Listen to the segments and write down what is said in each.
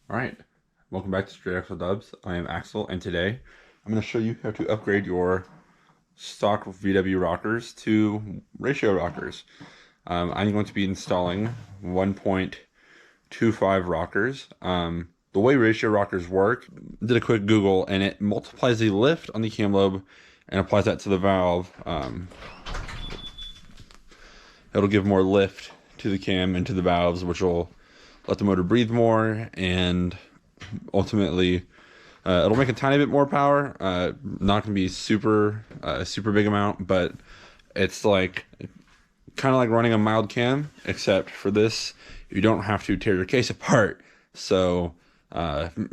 All right, welcome back to Straight Axle Dubs. I am Axel, and today I'm going to show you how to upgrade your stock VW rockers to ratio rockers. I'm going to be installing 1.25 rockers. The way ratio rockers work, I did a quick Google, and it multiplies the lift on the cam lobe and applies that to the valve. It'll give more lift to the cam and to the valves, which will let the motor breathe more, and ultimately it'll make a tiny bit more power. Not gonna be super big amount, but it's like kind of like running a mild cam, except for this you don't have to tear your case apart, so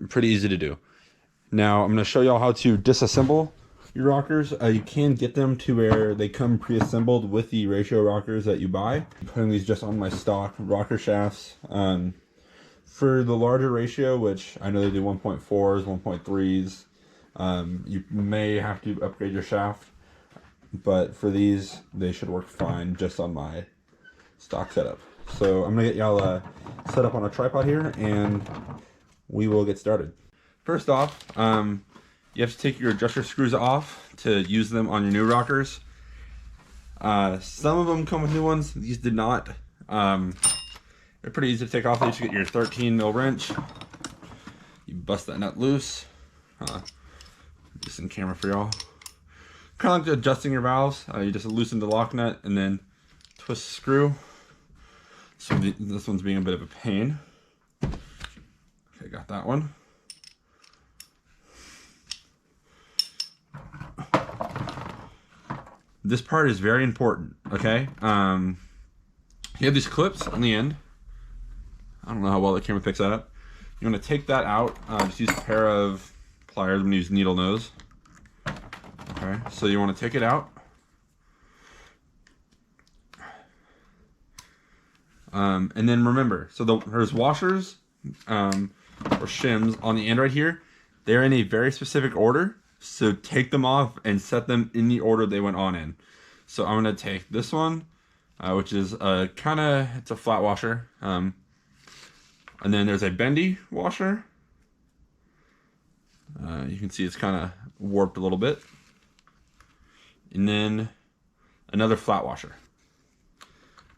pretty easy to do. Now I'm going to show y'all how to disassemble your rockers. You can get them to where they come pre-assembled with the ratio rockers that you buy. I'm putting these just on my stock rocker shafts. For the larger ratio, which I know they do 1.4s, 1.3s, you may have to upgrade your shaft, but for these, they should work fine just on my stock setup. So I'm gonna get y'all set up on a tripod here, and we will get started. First off, you have to take your adjuster screws off to use them on your new rockers. Some of them come with new ones. These did not. They're pretty easy to take off. You should get your 13 mil wrench. You bust that nut loose. Just in camera for y'all. Kind of like adjusting your valves. You just loosen the lock nut and then twist the screw. So this one's being a bit of a pain. Okay, got that one. This part is very important, okay? You have these clips on the end. I don't know how well the camera picks that up. You want to take that out. Just use a pair of pliers. I'm going to use needle nose. Okay, so you want to take it out. And then remember, so there's washers or shims on the end right here. They're in a very specific order. So take them off and set them in the order they went on in. So I'm going to take this one, which is it's a flat washer. And then there's a bendy washer. You can see it's kind of warped a little bit. And then another flat washer.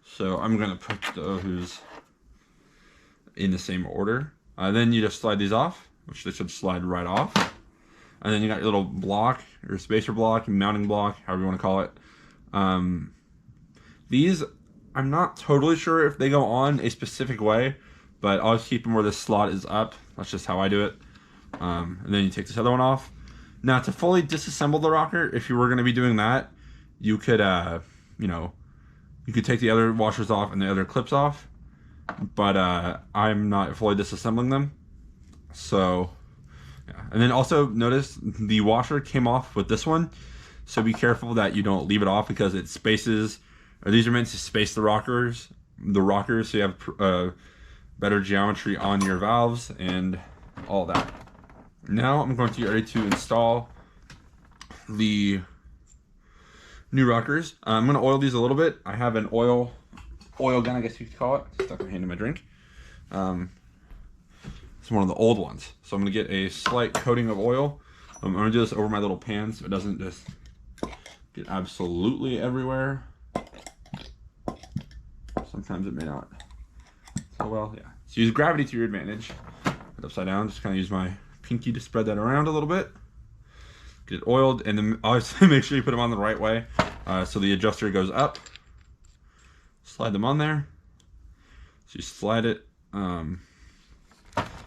So I'm going to put those in the same order. Then you just slide these off, which they should slide right off. And then you got your little block, your spacer block, mounting block, however you want to call it. These, I'm not totally sure if they go on a specific way, but I'll just keep them where this slot is up. That's just how I do it. And then you take this other one off. Now, to fully disassemble the rocker, if you were going to be doing that, you could, you could take the other washers off and the other clips off. But I'm not fully disassembling them. So, yeah. And then also notice the washer came off with this one. So be careful that you don't leave it off, because it spaces, or these are meant to space the rockers so you have better geometry on your valves and all that. Now I'm going to get ready to install the new rockers. I'm going to oil these a little bit. I have an oil gun, I guess you could call it. Stuck my hand in my drink. It's one of the old ones. So I'm going to get a slight coating of oil. I'm going to do this over my little pan so it doesn't just get absolutely everywhere. Sometimes it may not. So well, yeah. So use gravity to your advantage. Put it upside down. Just kind of use my pinky to spread that around a little bit. Get it oiled, and then obviously make sure you put them on the right way. So the adjuster goes up. Slide them on there. So you slide it.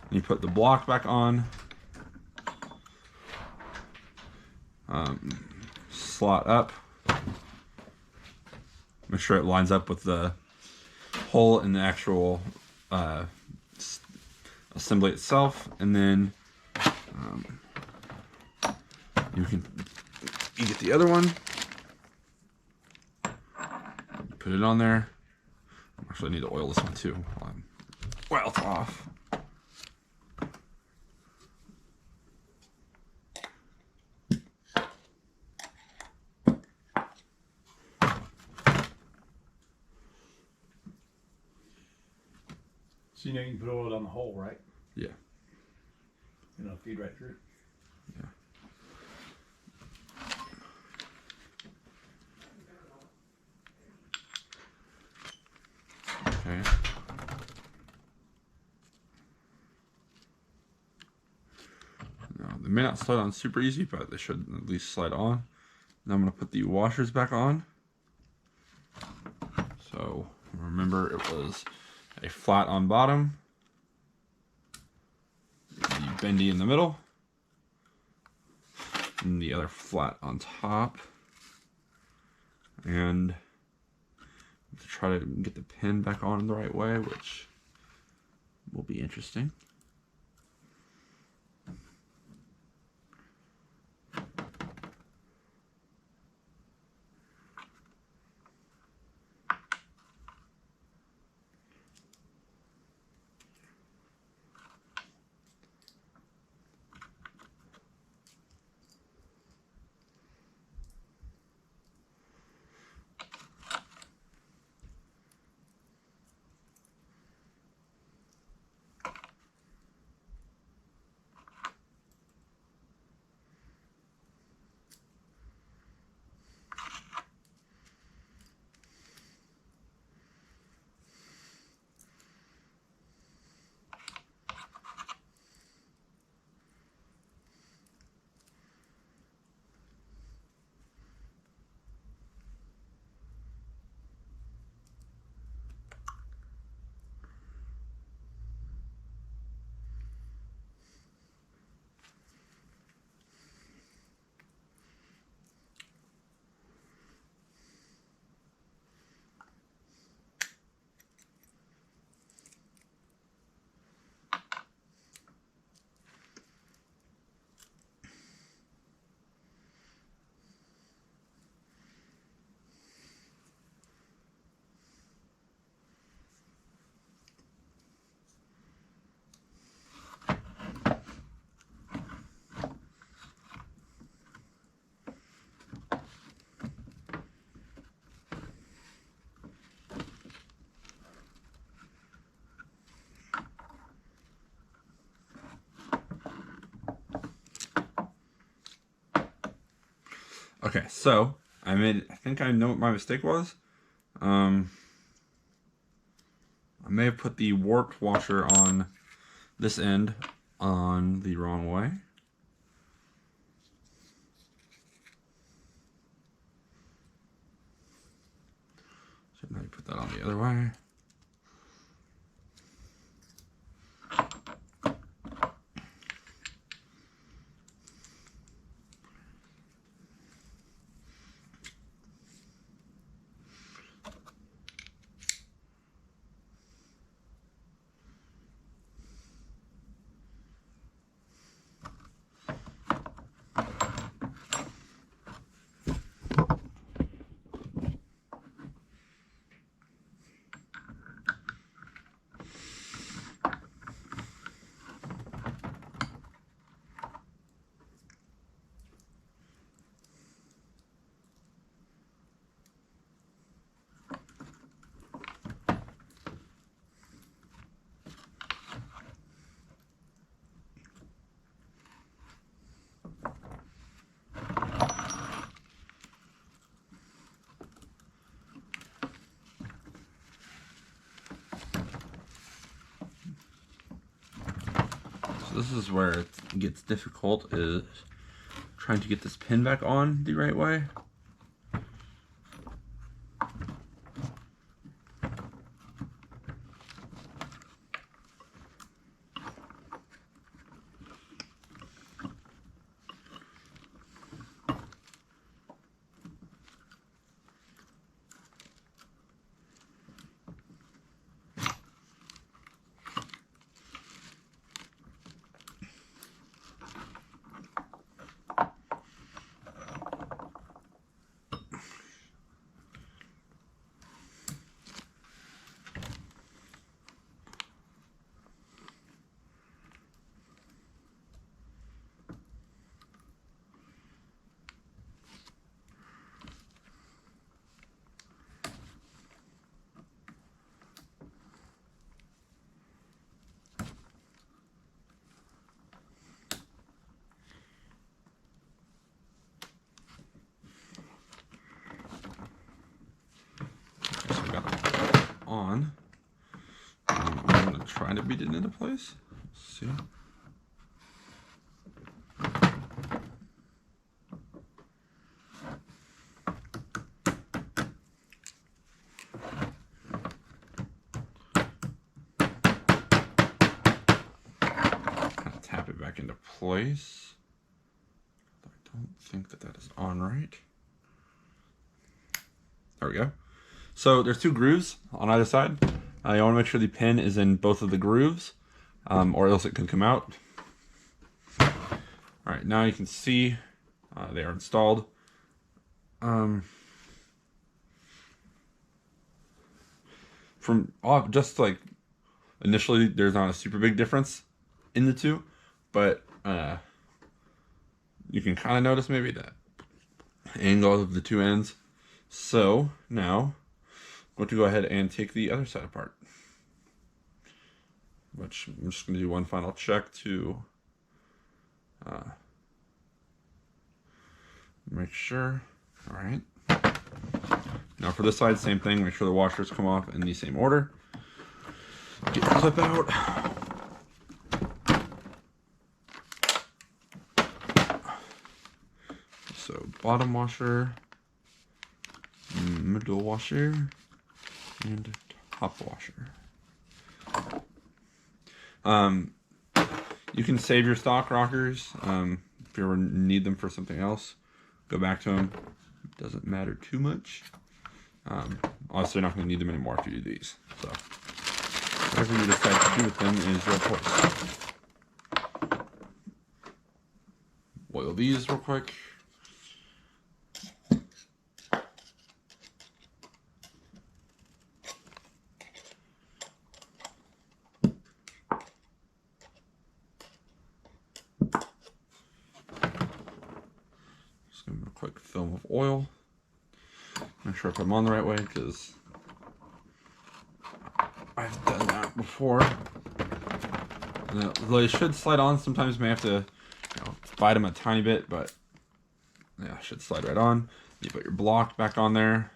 You put the block back on. Slot up. Make sure it lines up with the hole in the actual assembly itself, and then you get the other one, put it on there. Actually, I need to oil this one too while it's off. So you know you can put oil on the hole, right? Yeah. And it'll feed right through. Yeah. Okay. Now, they may not slide on super easy, but they should at least slide on. Now I'm going to put the washers back on. So remember, it was a flat on bottom, the bendy in the middle, and the other flat on top. And to try to get the pin back on the right way, which will be interesting. Okay, so I think I know what my mistake was. I may have put the warped washer on this end on the wrong way. So now you put that on the other way. This is where it gets difficult, is trying to get this pin back on the right way. trying to beat it into place. Let's see. Tap it back into place. I don't think that is on right. There we go. So there's 2 grooves on either side. You want to make sure the pin is in both of the grooves, or else it can come out. All right, now you can see they are installed. From just like initially, there's not a super big difference in the 2, but you can kind of notice maybe that angle of the 2 ends. So now I'm going to go ahead and take the other side apart, which I'm just going to do one final check to make sure. All right. Now for this side, same thing. Make sure the washers come off in the same order. Get the clip out. So bottom washer, middle washer, and top washer. You can save your stock rockers if you ever need them for something else. Go back to them. It doesn't matter too much. Obviously, you're not going to need them anymore after you do these. So whatever you decide to do with them is your choice. Oil these real quick. Just give them a quick film of oil. Make sure I put them on the right way, because I've done that before. They should slide on. Sometimes you may have to, bite them a tiny bit, but yeah, should slide right on. You put your block back on there,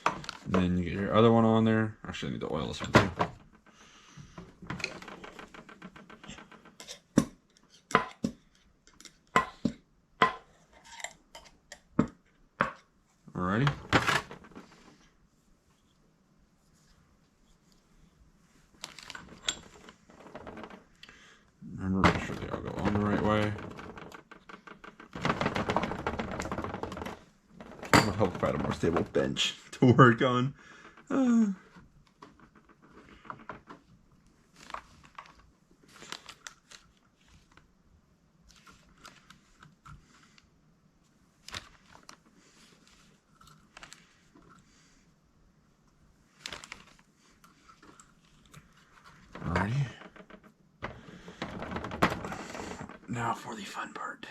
and then you get your other one on there. Actually, I need to oil this one too. Alrighty. Remember, make sure they all go on the right way. It would help if I had a more stable bench to work on. Alrighty. Now for the fun part.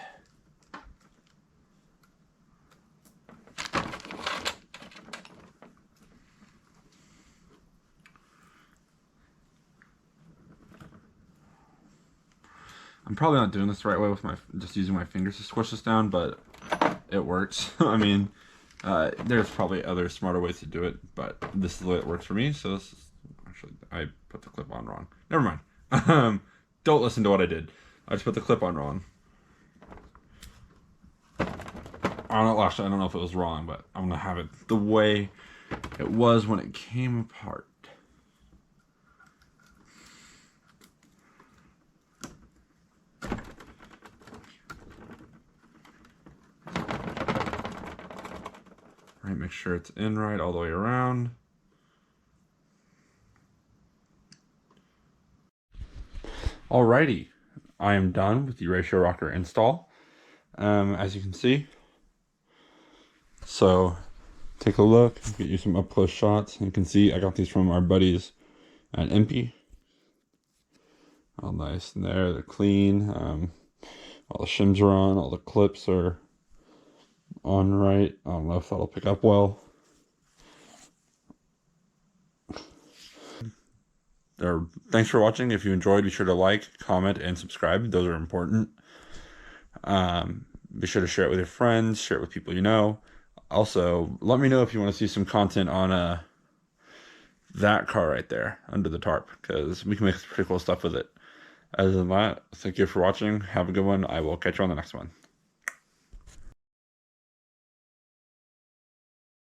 I'm probably not doing this the right way with just using my fingers to squish this down, but it works. I mean, there's probably other smarter ways to do it, but this is the way it works for me. So this is actually, I put the clip on wrong. Never mind. Don't listen to what I did. I just put the clip on wrong. I don't know if it was wrong, but I'm gonna have it the way it was when it came apart. Right, make sure it's in right all the way around. Alrighty, I am done with the ratio rocker install. As you can see. So take a look, get you some up close shots. You can see I got these from our buddies at EMPI. All nice in there, they're clean. All the shims are on, all the clips are on right. I don't know if that'll pick up well. Thanks for watching. If you enjoyed, be sure to like, comment, and subscribe. Those are important. Be sure to share it with your friends, share it with people you know. Also, let me know if you want to see some content on that car right there under the tarp, because we can make pretty cool stuff with it. Other than that, thank you for watching. Have a good one. I will catch you on the next one.